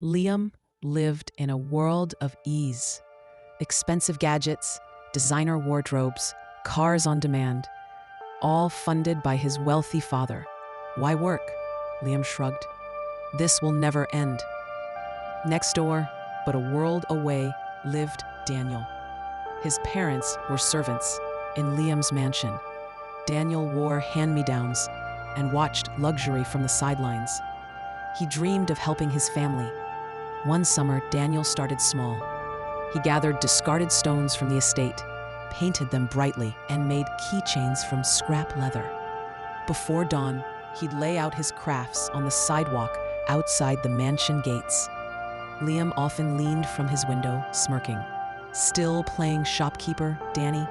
Liam lived in a world of ease. Expensive gadgets, designer wardrobes, cars on demand, all funded by his wealthy father. Why work? Liam shrugged. This will never end. Next door, but a world away, lived Daniel. His parents were servants in Liam's mansion. Daniel wore hand-me-downs and watched luxury from the sidelines. He dreamed of helping his family. One summer, Daniel started small. He gathered discarded stones from the estate, painted them brightly, and made keychains from scrap leather. Before dawn, he'd lay out his crafts on the sidewalk outside the mansion gates. Liam often leaned from his window, smirking. "Still playing shopkeeper, Danny?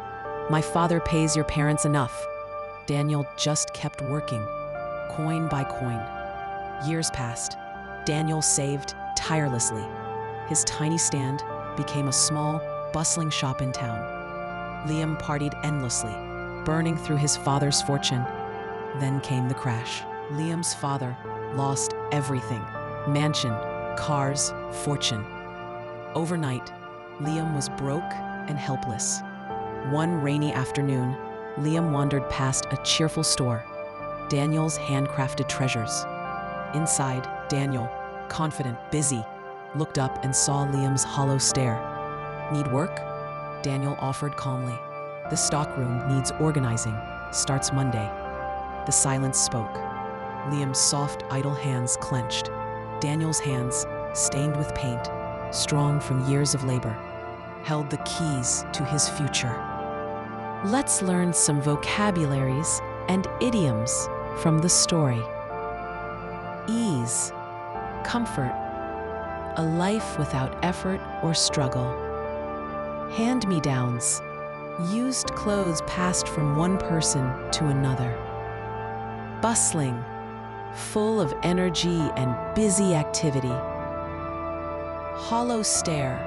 My father pays your parents enough." Daniel just kept working, coin by coin. Years passed. Daniel saved tirelessly. His tiny stand became a small, bustling shop in town. Liam partied endlessly, burning through his father's fortune. Then came the crash. Liam's father lost everything: mansion, cars, fortune. Overnight, Liam was broke and helpless. One rainy afternoon, Liam wandered past a cheerful store, Daniel's handcrafted treasures. Inside, Daniel, confident, busy, looked up and saw Liam's hollow stare. "Need work?" Daniel offered calmly. "The stockroom needs organizing. Starts Monday." The silence spoke. Liam's soft, idle hands clenched. Daniel's hands, stained with paint, strong from years of labor, held the keys to his future. Let's learn some vocabularies and idioms from the story. Ease, comfort, a life without effort or struggle. Hand-me-downs, used clothes passed from one person to another. Bustling, full of energy and busy activity. Hollow stare,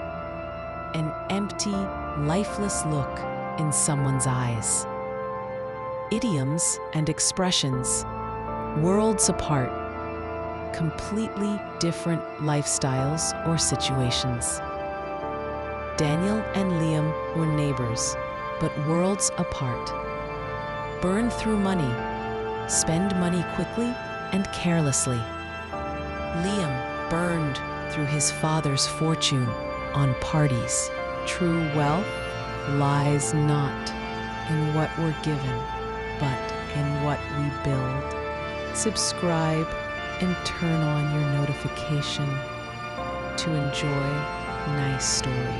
an empty, lifeless look in someone's eyes. Idioms and expressions, worlds apart, completely different lifestyles or situations. Daniel and Liam were neighbors, but worlds apart. Burn through money, spend money quickly and carelessly. Liam burned through his father's fortune on parties. True wealth lies not in what we're given, but in what we build. Subscribe and turn on your notification to enjoy nice stories.